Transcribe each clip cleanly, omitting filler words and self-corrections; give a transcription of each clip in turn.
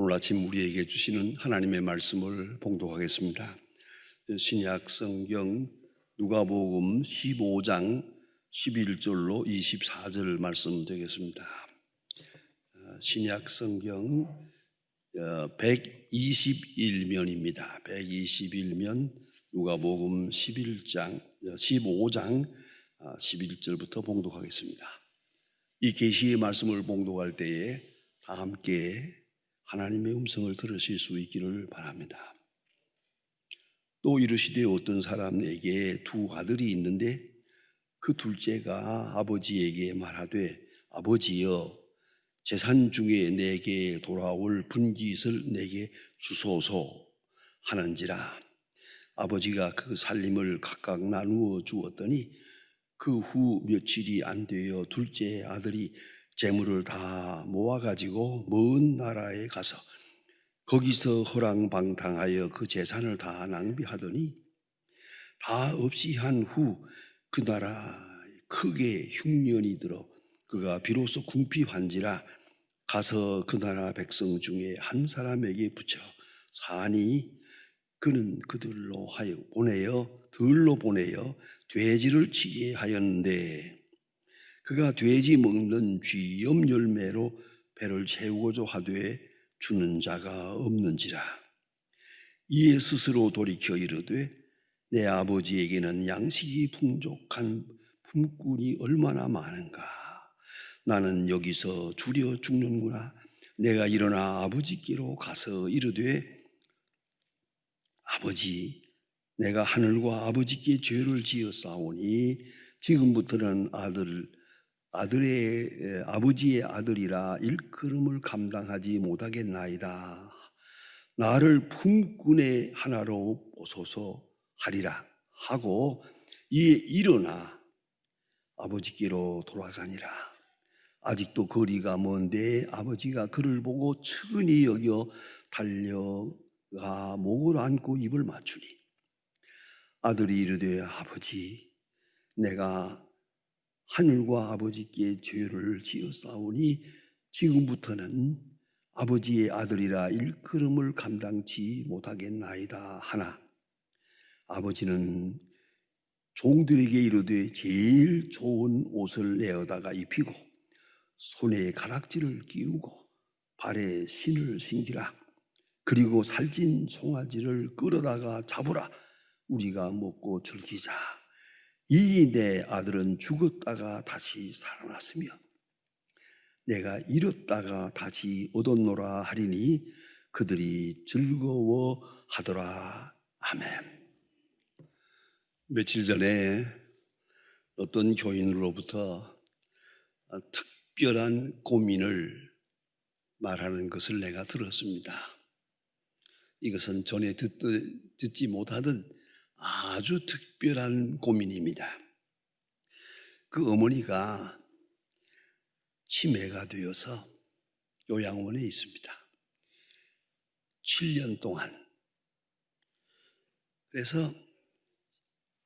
오늘 아침 우리에게 주시는 하나님의 말씀을 봉독하겠습니다. 신약 성경 누가복음 15장 11절로 24절 말씀 되겠습니다. 신약 성경 121면입니다. 121면 누가복음 15장 11절부터 봉독하겠습니다. 이 계시의 말씀을 봉독할 때에 다 함께 하나님의 음성을 들으실 수 있기를 바랍니다. 또 이르시되 어떤 사람에게 두 아들이 있는데 그 둘째가 아버지에게 말하되 아버지여 재산 중에 내게 돌아올 분깃을 내게 주소서 하는지라. 아버지가 그 살림을 각각 나누어 주었더니 그 후 며칠이 안 되어 둘째 아들이 재물을 다 모아가지고 먼 나라에 가서 거기서 허랑방탕하여 그 재산을 다 낭비하더니 다 없이 한 후 그 나라에 크게 흉년이 들어 그가 비로소 궁핍한지라 가서 그 나라 백성 중에 한 사람에게 붙여 사니 그는 그들로 보내어 돼지를 치게 하였는데 그가 돼지 먹는 쥐염 열매로 배를 채우고자 하되 주는 자가 없는지라. 이에 스스로 돌이켜 이르되 내 아버지에게는 양식이 풍족한 품꾼이 얼마나 많은가. 나는 여기서 줄여 죽는구나. 내가 일어나 아버지께로 가서 이르되 아버지 내가 하늘과 아버지께 죄를 지었사오니 지금부터는 아버지의 아들이라 일컬음을 감당하지 못하겠나이다. 나를 품꾼의 하나로 보소서 하리라 하고 이에 일어나 아버지께로 돌아가니라. 아직도 거리가 먼데 아버지가 그를 보고 측은히 여겨 달려가 목을 안고 입을 맞추니 아들이 이르되 아버지 내가 하늘과 아버지께 죄를 지었사오니 지금부터는 아버지의 아들이라 일컬음을 감당치 못하겠나이다 하나 아버지는 종들에게 이르되 제일 좋은 옷을 내어다가 입히고 손에 가락지를 끼우고 발에 신을 신기라. 그리고 살찐 송아지를 끌어다가 잡으라. 우리가 먹고 즐기자. 이 내 아들은 죽었다가 다시 살아났으며 내가 잃었다가 다시 얻었노라 하리니 그들이 즐거워하더라. 아멘. 며칠 전에 어떤 교인으로부터 특별한 고민을 말하는 것을 내가 들었습니다. 이것은 전에 듣지 못하던 아주 특별한 고민입니다. 그 어머니가 치매가 되어서 요양원에 있습니다. 7년 동안. 그래서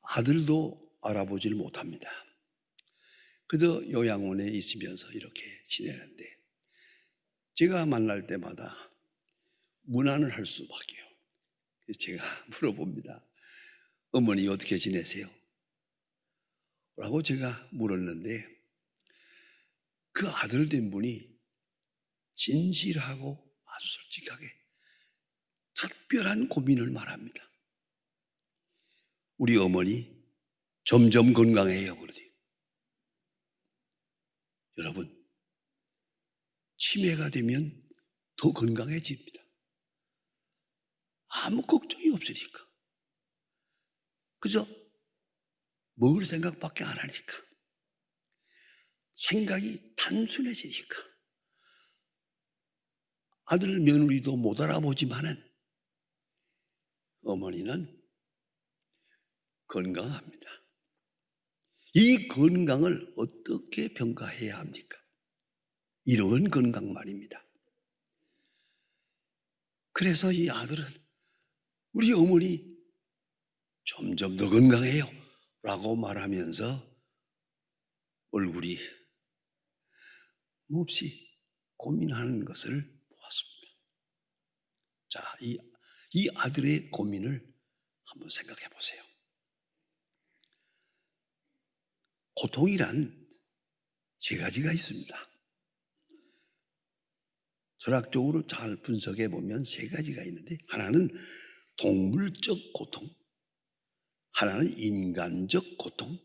아들도 알아보질 못합니다. 그저 요양원에 있으면서 이렇게 지내는데 제가 만날 때마다 문안을 할 수밖에요. 그래서 제가 물어봅니다. 어머니 어떻게 지내세요? 라고 제가 물었는데 그 아들 된 분이 진실하고 아주 솔직하게 특별한 고민을 말합니다. 우리 어머니 점점 건강해요. 그러더니 여러분 치매가 되면 더 건강해집니다. 아무 걱정이 없으니까. 그저 먹을 생각밖에 안 하니까. 생각이 단순해지니까. 아들 며느리도 못 알아보지만은 어머니는 건강합니다. 이 건강을 어떻게 평가해야 합니까? 이런 건강 말입니다. 그래서 이 아들은 우리 어머니 점점 더 건강해요 라고 말하면서 얼굴이 몹시 고민하는 것을 보았습니다. 자, 이 아들의 고민을 한번 생각해 보세요. 고통이란 세 가지가 있습니다. 철학적으로 잘 분석해 보면 세 가지가 있는데, 하나는 동물적 고통, 하나는 인간적 고통,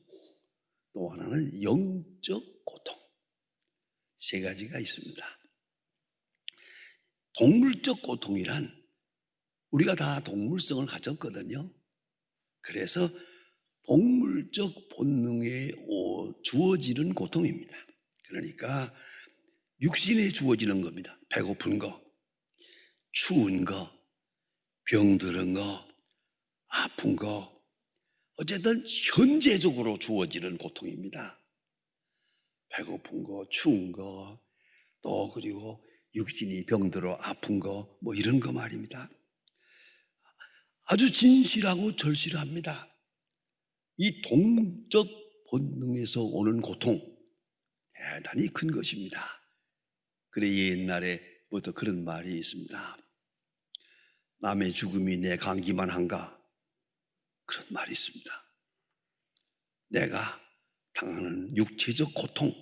또 하나는 영적 고통. 세 가지가 있습니다. 동물적 고통이란 우리가 다 동물성을 가졌거든요. 그래서 동물적 본능에 주어지는 고통입니다. 그러니까 육신에 주어지는 겁니다. 배고픈 거, 추운 거, 병드는 거, 아픈 거, 어쨌든 현재적으로 주어지는 고통입니다. 배고픈 거, 추운 거, 또 그리고 육신이 병들어 아픈 거, 뭐 이런 거 말입니다. 아주 진실하고 절실합니다. 이 동적 본능에서 오는 고통, 대단히 큰 것입니다. 그래, 옛날에부터 그런 말이 있습니다. 남의 죽음이 내 감기만 한가? 그런 말이 있습니다. 내가 당하는 육체적 고통,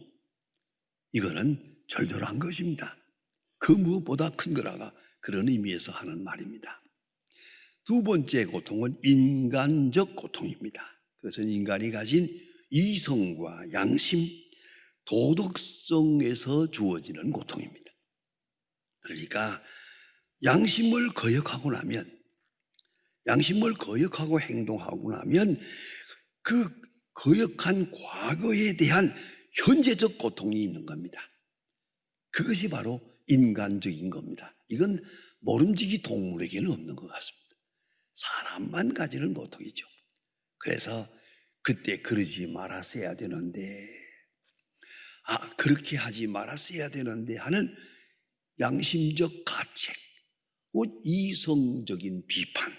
이거는 절절한 것입니다. 그 무엇보다 큰 거라가 그런 의미에서 하는 말입니다. 두 번째 고통은 인간적 고통입니다. 그것은 인간이 가진 이성과 양심, 도덕성에서 주어지는 고통입니다. 그러니까 양심을 거역하고 나면, 양심을 거역하고 행동하고 나면 그 거역한 과거에 대한 현재적 고통이 있는 겁니다. 그것이 바로 인간적인 겁니다. 이건 모름지기 동물에게는 없는 것 같습니다. 사람만 가지는 고통이죠. 그래서 그때 그러지 말았어야 되는데, 그렇게 하지 말았어야 되는데 하는 양심적 가책, 이성적인 비판,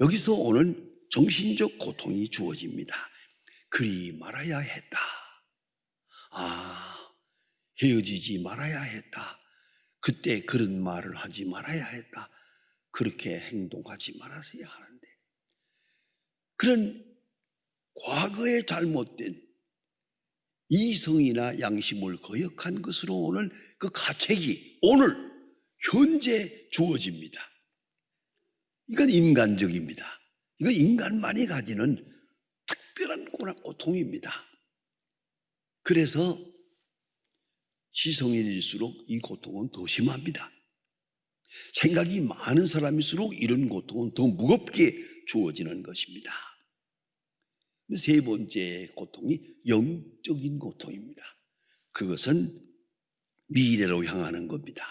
여기서 오는 정신적 고통이 주어집니다. 그리 말아야 했다. 헤어지지 말아야 했다. 그때 그런 말을 하지 말아야 했다. 그렇게 행동하지 말았어야 하는데, 그런 과거에 잘못된 이성이나 양심을 거역한 것으로 오는 그 가책이 오늘 현재 주어집니다. 이건 인간적입니다. 이건 인간만이 가지는 특별한 고통입니다. 그래서 시성인일수록 이 고통은 더 심합니다. 생각이 많은 사람일수록 이런 고통은 더 무겁게 주어지는 것입니다. 세 번째 고통이 영적인 고통입니다. 그것은 미래로 향하는 겁니다.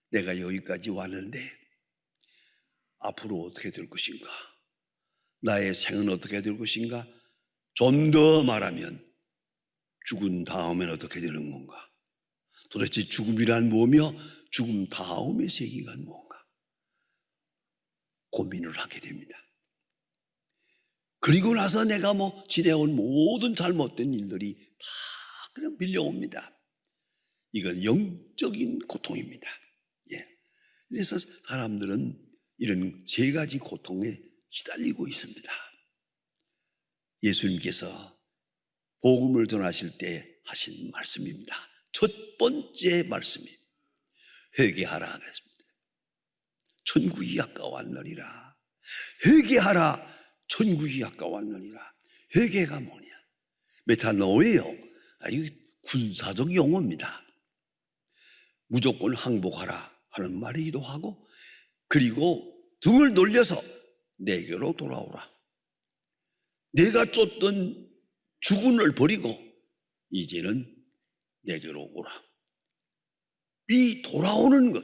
내가 여기까지 왔는데 앞으로 어떻게 될 것인가? 나의 생은 어떻게 될 것인가? 좀 더 말하면 죽은 다음엔 어떻게 되는 건가? 도대체 죽음이란 뭐며 죽음 다음의 세계가 뭔가? 고민을 하게 됩니다. 그리고 나서 내가 지내온 모든 잘못된 일들이 다 그냥 밀려옵니다. 이건 영적인 고통입니다. 그래서 사람들은 이런 세 가지 고통에 시달리고 있습니다. 예수님께서 복음을 전하실 때 하신 말씀입니다. 첫 번째 말씀이 회개하라 그랬습니다. 천국이 가까웠느니라. 회개하라. 천국이 가까웠느니라. 회개가 뭐냐? 메타노예요. 이거 군사적 용어입니다. 무조건 항복하라 하는 말이기도 하고, 그리고 등을 돌려서 내게로 돌아오라. 내가 쫓던 주군을 버리고 이제는 내게로 오라. 이 돌아오는 것,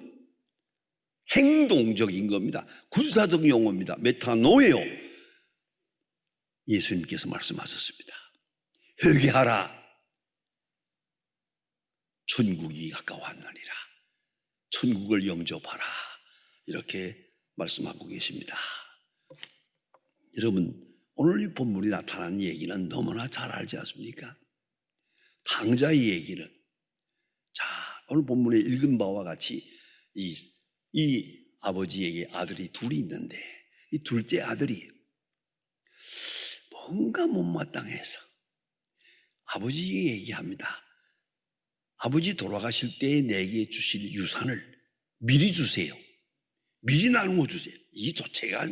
행동적인 겁니다. 군사적 용어입니다. 메타노예요. 예수님께서 말씀하셨습니다. 회개하라. 천국이 가까웠느니라. 천국을 영접하라. 이렇게 말씀하고 계십니다. 여러분, 오늘 이 본문이 나타난 얘기는 너무나 잘 알지 않습니까? 탕자의 얘기는, 오늘 본문에 읽은 바와 같이 이 아버지에게 아들이 둘이 있는데 이 둘째 아들이 뭔가 못마땅해서 아버지에게 얘기합니다. 아버지 돌아가실 때 내게 주실 유산을 미리 주세요. 미리 나누어 주세요. 이 자체가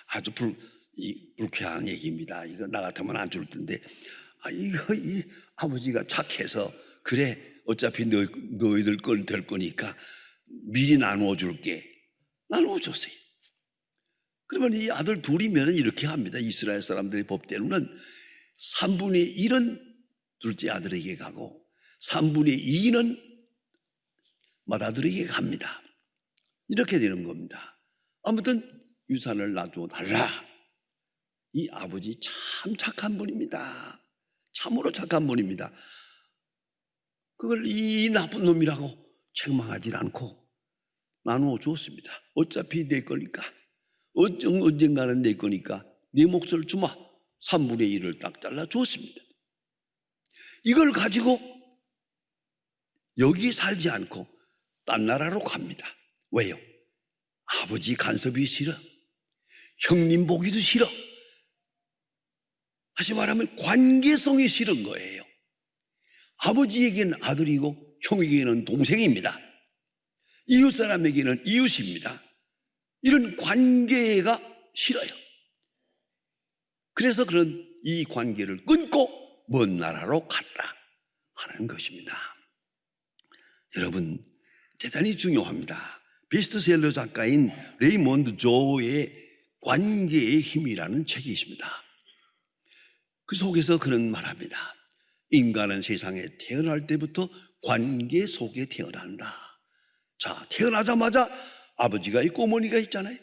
아주 불쾌한 얘기입니다. 이거 나 같으면 안 줄 텐데, 이 아버지가 착해서 그래 어차피 너희들 건 될 거니까 미리 나누어 줄게. 나누어 줬어요. 그러면 이 아들 둘이면 이렇게 합니다. 이스라엘 사람들의 법대로는 3분의 1은 둘째 아들에게 가고 3분의 2는 맏아들에게 갑니다. 이렇게 되는 겁니다. 아무튼 유산을 놔줘 달라. 이 아버지 참 착한 분입니다. 참으로 착한 분입니다. 그걸 이 나쁜 놈이라고 책망하지 않고 나누어 줬습니다. 어차피 내 거니까, 언젠가는 내 거니까 내 몫을 주마. 3분의 1을 딱 잘라 줬습니다. 이걸 가지고 여기 살지 않고 딴 나라로 갑니다. 왜요? 아버지 간섭이 싫어. 형님 보기도 싫어. 다시 말하면 관계성이 싫은 거예요. 아버지에게는 아들이고 형에게는 동생입니다. 이웃 사람에게는 이웃입니다. 이런 관계가 싫어요. 그래서 그런 이 관계를 끊고 먼 나라로 갔다 하는 것입니다. 여러분, 대단히 중요합니다. 베스트셀러 작가인 레이몬드 조의 관계의 힘이라는 책이 있습니다. 그 속에서 그는 말합니다. 인간은 세상에 태어날 때부터 관계 속에 태어난다. 자, 태어나자마자 아버지가 있고 어머니가 있잖아요.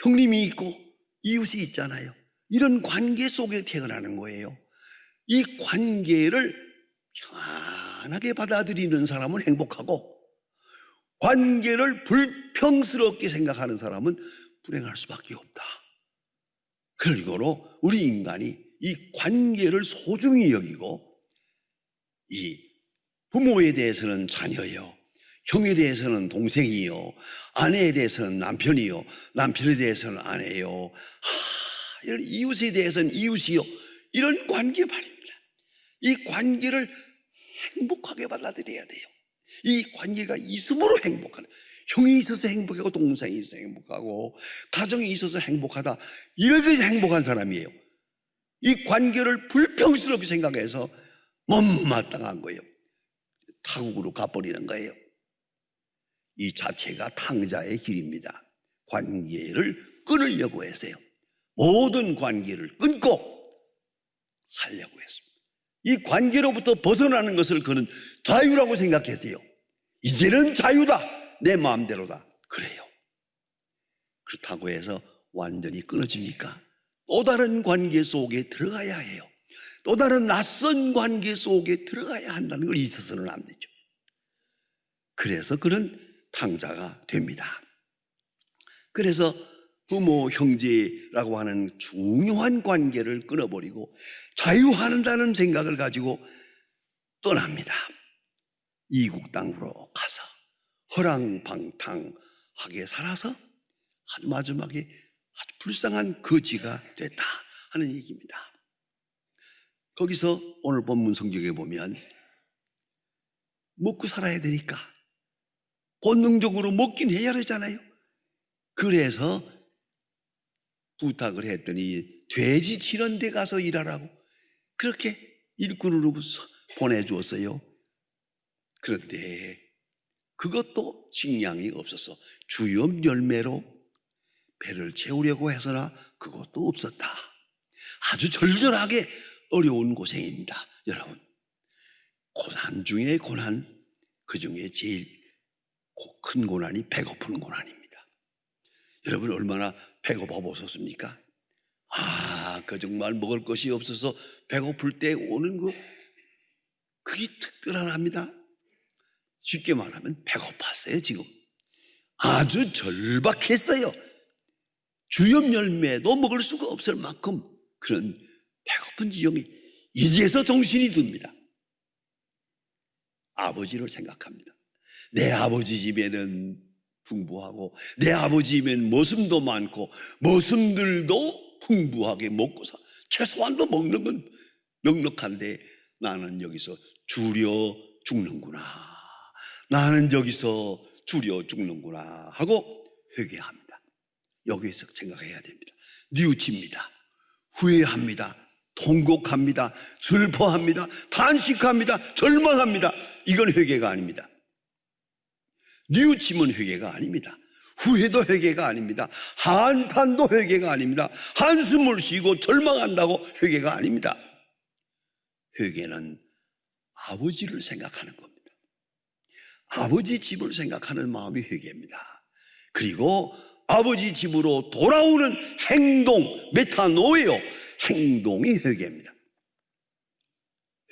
형님이 있고 이웃이 있잖아요. 이런 관계 속에 태어나는 거예요. 이 관계를 편안하게 받아들이는 사람은 행복하고 관계를 불평스럽게 생각하는 사람은 불행할 수밖에 없다. 그러므로 우리 인간이 이 관계를 소중히 여기고 이 부모에 대해서는 자녀요, 형에 대해서는 동생이요, 아내에 대해서는 남편이요, 남편에 대해서는 아내요, 이런 이웃에 대해서는 이웃이요, 이런 관계 말입니다. 이 관계를 행복하게 받아들여야 돼요. 이 관계가 있음으로 행복하다. 형이 있어서 행복하고 동생이 있어서 행복하고 가정이 있어서 행복하다. 이렇게 행복한 사람이에요. 이 관계를 불평스럽게 생각해서 못마땅한 거예요. 타국으로 가버리는 거예요. 이 자체가 탕자의 길입니다. 관계를 끊으려고 했어요. 모든 관계를 끊고 살려고 했습니다. 이 관계로부터 벗어나는 것을 그는 자유라고 생각했어요. 이제는 자유다. 내 마음대로다. 그래요. 그렇다고 해서 완전히 끊어집니까? 또 다른 관계 속에 들어가야 해요. 또 다른 낯선 관계 속에 들어가야 한다는 걸 잊어서는 안 되죠. 그래서 그는 탕자가 됩니다. 그래서 부모, 형제라고 하는 중요한 관계를 끊어버리고 자유한다는 생각을 가지고 떠납니다. 이국 땅으로 가서 허랑방탕하게 살아서 아주 마지막에 아주 불쌍한 거지가 됐다 하는 얘기입니다. 거기서 오늘 본문 성경에 보면 먹고 살아야 되니까 본능적으로 먹긴 해야 되잖아요. 그래서 부탁을 했더니 돼지 치는 데 가서 일하라고 그렇게 일꾼으로부터 보내주었어요. 그런데 그것도 식량이 없어서 주염 열매로 배를 채우려고 해서나 그것도 없었다. 아주 절절하게 어려운 고생입니다. 여러분, 고난 중에 고난, 그 중에 제일 큰 고난이 배고픈 고난입니다. 여러분 얼마나 배고파 보셨습니까? 그 정말 먹을 것이 없어서 배고플 때 오는 그게 특별합니다. 쉽게 말하면 배고팠어요. 지금 아주 절박했어요. 주염 열매도 먹을 수가 없을 만큼 그런 배고픈 지경이 이제서 정신이 듭니다. 아버지를 생각합니다. 내 아버지 집에는 풍부하고 내 아버지면 머슴도 많고 머슴들도 풍부하게 먹고 최소한도 먹는 건 넉넉한데 나는 여기서 줄여 죽는구나. 나는 여기서 줄여 죽는구나 하고 회개합니다. 여기에서 생각해야 됩니다. 뉘우칩니다. 후회합니다. 통곡합니다. 슬퍼합니다. 탄식합니다. 절망합니다. 이건 회개가 아닙니다. 뉘우침은 회개가 아닙니다. 후회도 회개가 아닙니다. 한탄도 회개가 아닙니다. 한숨을 쉬고 절망한다고 회개가 아닙니다. 회개는 아버지를 생각하는 겁니다. 아버지 집을 생각하는 마음이 회개입니다. 그리고 아버지 집으로 돌아오는 행동, 메타노예요. 행동이 회개입니다.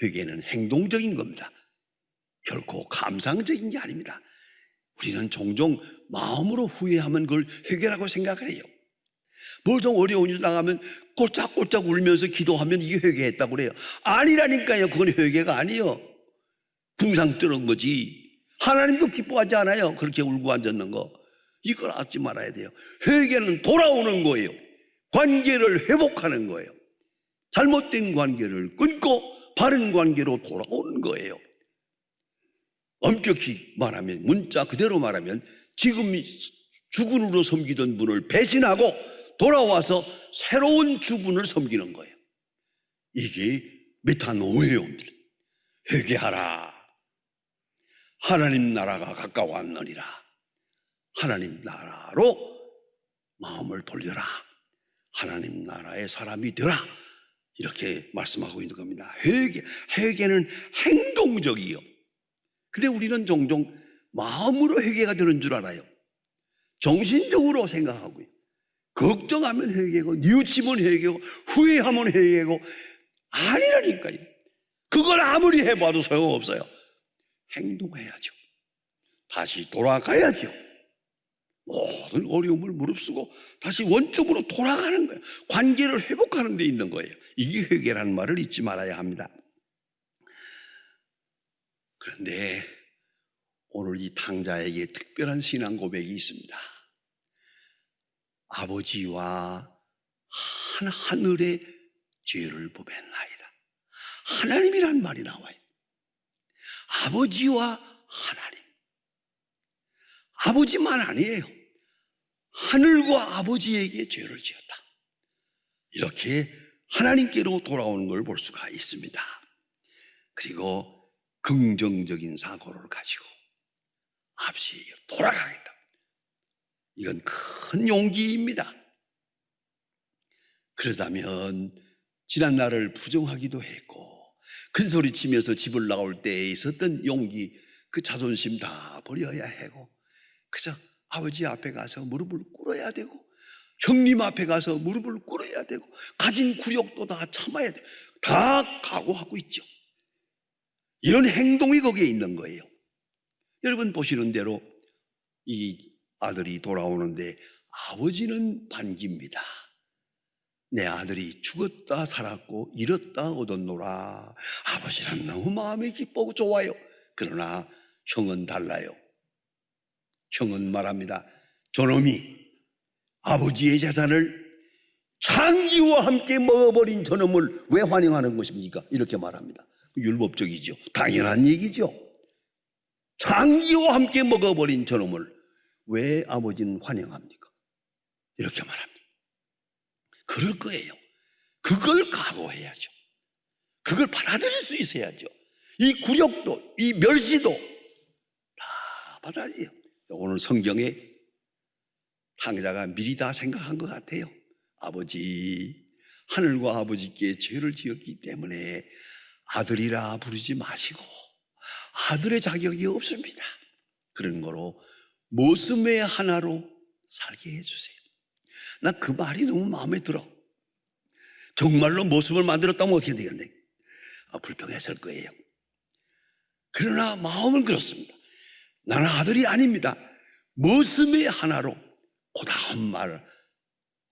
회개는 행동적인 겁니다. 결코 감상적인 게 아닙니다. 우리는 종종 마음으로 후회하면 그걸 회개라고 생각을 해요. 보통 어려운 일 당하면 꼬짝꼬짝 울면서 기도하면 이게 회개했다고 그래요. 아니라니까요. 그건 회개가 아니에요. 궁상 뜨는 거지. 하나님도 기뻐하지 않아요. 그렇게 울고 앉았는 거. 이걸 알지 말아야 돼요. 회개는 돌아오는 거예요. 관계를 회복하는 거예요. 잘못된 관계를 끊고 바른 관계로 돌아오는 거예요. 엄격히 말하면, 문자 그대로 말하면 지금 주군으로 섬기던 분을 배신하고 돌아와서 새로운 주군을 섬기는 거예요. 이게 메타노예요입니다. 회개하라. 하나님 나라가 가까웠느니라. 하나님 나라로 마음을 돌려라. 하나님 나라의 사람이 되라. 이렇게 말씀하고 있는 겁니다. 회개는 행동적이요. 근데 우리는 종종 마음으로 회개가 되는 줄 알아요. 정신적으로 생각하고요. 걱정하면 회개고, 뉘우치면 회개고, 후회하면 회개고, 아니라니까요. 그걸 아무리 해봐도 소용없어요. 행동해야죠. 다시 돌아가야죠. 모든 어려움을 무릅쓰고 다시 원점으로 돌아가는 거예요. 관계를 회복하는 데 있는 거예요. 이게 회개라는 말을 잊지 말아야 합니다. 그런데 오늘 이 탕자에게 특별한 신앙 고백이 있습니다. 아버지와 하늘의 죄를 보냈나이다. 하나님이란 말이 나와요. 아버지와 하나님. 아버지만 아니에요. 하늘과 아버지에게 죄를 지었다. 이렇게 하나님께로 돌아오는 걸 볼 수가 있습니다. 그리고 긍정적인 사고를 가지고 아버지에게 돌아가겠다. 이건 큰 용기입니다. 그러다면 지난 날을 부정하기도 했고 큰 소리 치면서 집을 나올 때에 있었던 용기, 그 자존심 다 버려야 하고 그저 아버지 앞에 가서 무릎을 꿇어야 되고 형님 앞에 가서 무릎을 꿇어야 되고 가진 굴욕도 다 참아야 되고 다 각오하고 있죠. 이런 행동이 거기에 있는 거예요. 여러분 보시는 대로 이 아들이 돌아오는데 아버지는 반깁니다. 내 아들이 죽었다 살았고 잃었다 얻었노라. 아버지는 너무 마음이 기쁘고 좋아요. 그러나 형은 달라요. 형은 말합니다. 저놈이 아버지의 재산을 창기와 함께 먹어버린 저놈을 왜 환영하는 것입니까? 이렇게 말합니다. 율법적이죠. 당연한 얘기죠. 창기와 함께 먹어버린 저놈을 왜 아버지는 환영합니까? 이렇게 말합니다. 그럴 거예요. 그걸 각오해야죠. 그걸 받아들일 수 있어야죠. 이 굴욕도, 이 멸시도 다 받아들여요. 오늘 성경에 탕자가 미리 다 생각한 것 같아요. 아버지, 하늘과 아버지께 죄를 지었기 때문에 아들이라 부르지 마시고 아들의 자격이 없습니다. 그런 거로 모습의 하나로 살게 해주세요. 나 그 말이 너무 마음에 들어. 정말로 모습을 만들었다면 어떻게 되겠네? 불평했을 거예요. 그러나 마음은 그렇습니다. 나는 아들이 아닙니다. 모습의 하나로 그 다음 말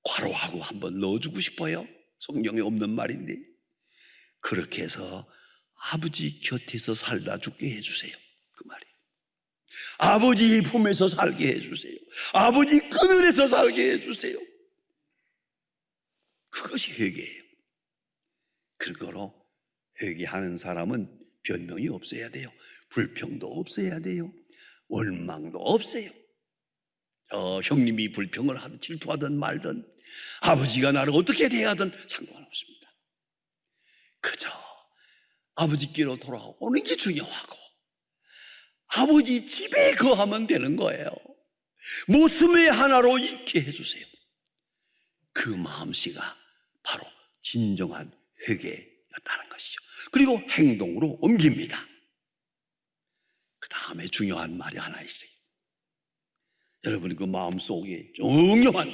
괄호하고 한번 넣어주고 싶어요. 성경에 없는 말인데 그렇게 해서 아버지 곁에서 살다 죽게 해주세요. 그 말이에요. 아버지 품에서 살게 해주세요. 아버지 그늘에서 살게 해주세요. 그것이 회개예요. 그거로 회개하는 사람은 변명이 없어야 돼요. 불평도 없어야 돼요. 원망도 없어요. 형님이 불평을 하든 질투하든 말든 아버지가 나를 어떻게 대하든 상관없습니다. 그저 아버지께로 돌아오는 게 중요하고 아버지 집에 거하면 되는 거예요. 모습의 하나로 있게 해주세요. 그 마음씨가 바로 진정한 회개였다는 것이죠. 그리고 행동으로 옮깁니다. 그 다음에 중요한 말이 하나 있어요. 여러분, 그 마음속에 중요한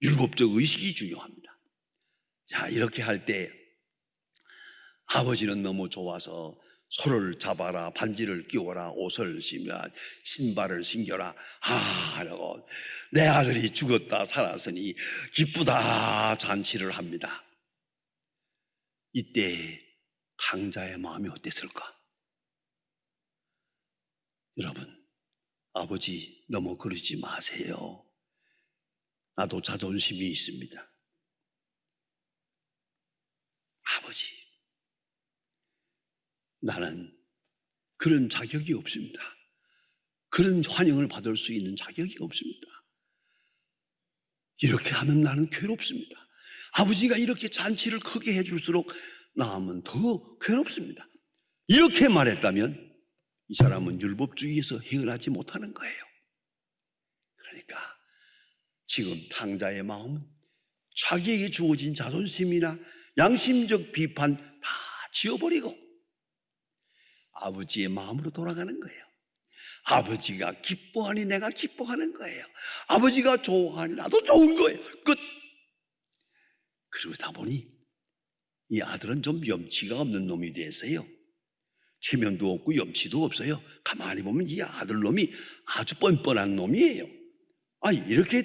율법적 의식이 중요합니다. 자, 이렇게 할 때 아버지는 너무 좋아서 소를 잡아라, 반지를 끼워라, 옷을 신겨라, 신발을 신겨라, 하라고 내 아들이 죽었다 살았으니 기쁘다 잔치를 합니다. 이때 강자의 마음이 어땠을까? 여러분, 아버지 너무 그러지 마세요. 나도 자존심이 있습니다. 아버지, 나는 그런 자격이 없습니다. 그런 환영을 받을 수 있는 자격이 없습니다. 이렇게 하면 나는 괴롭습니다. 아버지가 이렇게 잔치를 크게 해줄수록 나는 더 괴롭습니다. 이렇게 말했다면 이 사람은 율법주의에서 헤어나지 못하는 거예요. 그러니까 지금 탕자의 마음은 자기에게 주어진 자존심이나 양심적 비판 다 지워버리고 아버지의 마음으로 돌아가는 거예요. 아버지가 기뻐하니 내가 기뻐하는 거예요. 아버지가 좋아하니 나도 좋은 거예요. 끝. 그러다 보니 이 아들은 좀 염치가 없는 놈이 됐어요. 체면도 없고 염치도 없어요. 가만히 보면 이 아들놈이 아주 뻔뻔한 놈이에요. 이렇게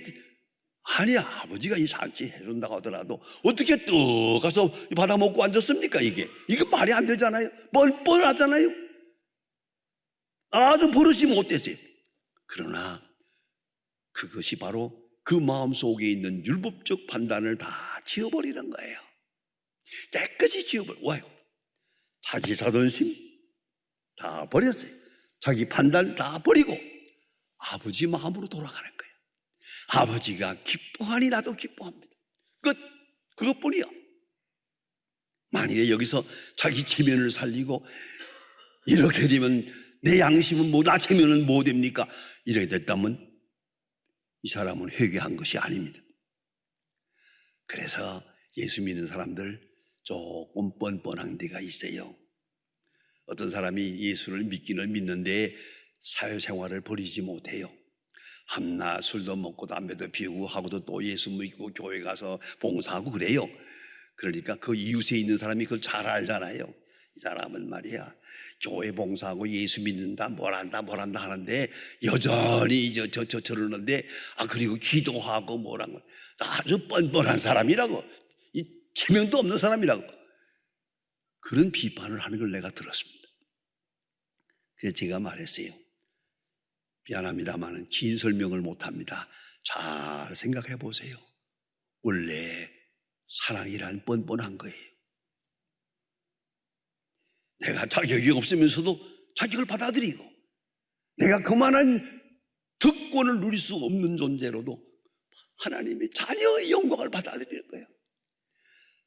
아버지가 이 잔치 해준다고 하더라도 어떻게 떡 가서 받아먹고 앉았습니까? 이게 말이 안 되잖아요. 뻔뻔하잖아요. 아주 버릇이 못됐어요. 그러나 그것이 바로 그 마음속에 있는 율법적 판단을 다 지워버리는 거예요. 깨끗이 지워버려요. 자기 자존심 다 버렸어요. 자기 판단 다 버리고 아버지 마음으로 돌아가는 거예요. 아버지가 기뻐하니 나도 기뻐합니다. 끝. 그것뿐이요. 만일에 여기서 자기 체면을 살리고 이렇게 되면 내 양심은 나 체면은 뭐 됩니까? 이렇게 됐다면 이 사람은 회개한 것이 아닙니다. 그래서 예수 믿는 사람들 조금 뻔뻔한 데가 있어요. 어떤 사람이 예수를 믿기는 믿는데 사회생활을 버리지 못해요. 밤낮 술도 먹고 담배도 피우고 하고도 또 예수 믿고 교회 가서 봉사하고 그래요. 그러니까 그 이웃에 있는 사람이 그걸 잘 알잖아요. 이 사람은 말이야 교회 봉사하고 예수 믿는다 뭘 한다 하는데 여전히 저러는데 그리고 기도하고 뭐란 거 아주 뻔뻔한 사람이라고, 이 체면도 없는 사람이라고 그런 비판을 하는 걸 내가 들었습니다. 그래서 제가 말했어요. 미안합니다만 긴 설명을 못합니다. 잘 생각해 보세요. 원래 사랑이란 뻔뻔한 거예요. 내가 자격이 없으면서도 자격을 받아들이고 내가 그만한 특권을 누릴 수 없는 존재로도 하나님의 자녀의 영광을 받아들이는 거예요.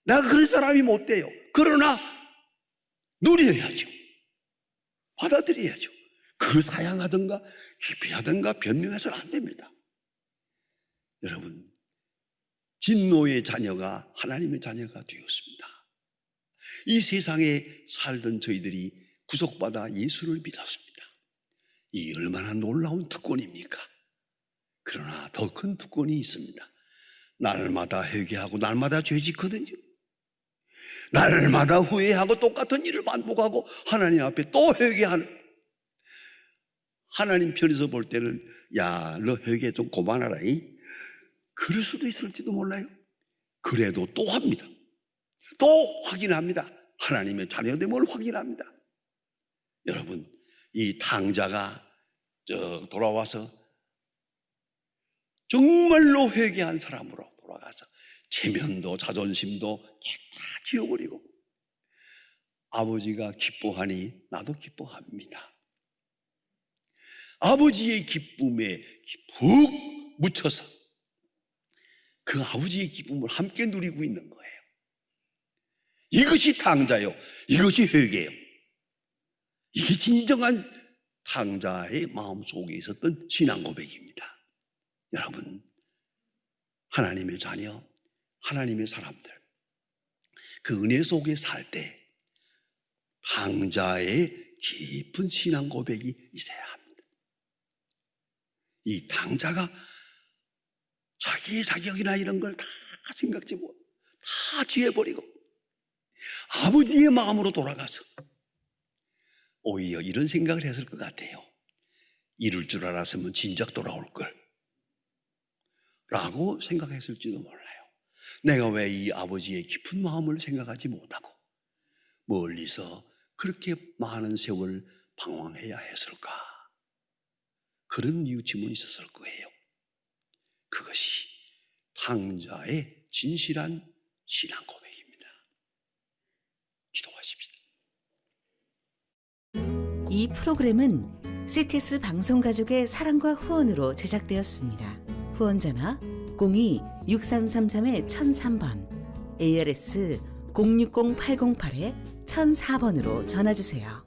내가 그런 사람이 못 돼요. 그러나 누려야죠. 받아들여야죠. 그걸 사양하든가 기피하든가 변명해서는 안 됩니다. 여러분, 진노의 자녀가 하나님의 자녀가 되었습니다. 이 세상에 살던 저희들이 구속받아 예수를 믿었습니다. 이 얼마나 놀라운 특권입니까? 그러나 더 큰 특권이 있습니다. 날마다 회개하고 날마다 죄짓거든요. 날마다 후회하고 똑같은 일을 반복하고 하나님 앞에 또 회개하는, 하나님 편에서 볼 때는 야, 너 회개 좀 그만하라 그럴 수도 있을지도 몰라요. 그래도 또 합니다. 또 확인합니다. 하나님의 자녀됨을 확인합니다. 여러분, 이 탕자가 돌아와서 정말로 회개한 사람으로 돌아가서 체면도 자존심도 다 지워버리고 아버지가 기뻐하니 나도 기뻐합니다. 아버지의 기쁨에 푹 묻혀서 그 아버지의 기쁨을 함께 누리고 있는 거예요. 이것이 탕자요. 이것이 회개요. 이게 진정한 탕자의 마음속에 있었던 신앙 고백입니다. 여러분, 하나님의 자녀, 하나님의 사람들, 그 은혜 속에 살 때 탕자의 깊은 신앙 고백이 있어야 합니다. 이 탕자가 자기의 자격이나 이런 걸 다 생각지 못, 다 뒤에버리고 아버지의 마음으로 돌아가서 오히려 이런 생각을 했을 것 같아요. 이럴 줄 알았으면 진작 돌아올 걸 라고 생각했을지도 몰라요. 내가 왜 이 아버지의 깊은 마음을 생각하지 못하고 멀리서 그렇게 많은 세월 방황해야 했을까? 그런 뉘우침은 있었을 거예요. 그것이 탕자의 진실한 신앙 고백입니다. 기도하십시다. 이 프로그램은 CTS 방송가족의 사랑과 후원으로 제작되었습니다. 후원전화 02-6333-1003번, ARS 060-808-1004번으로 전화주세요.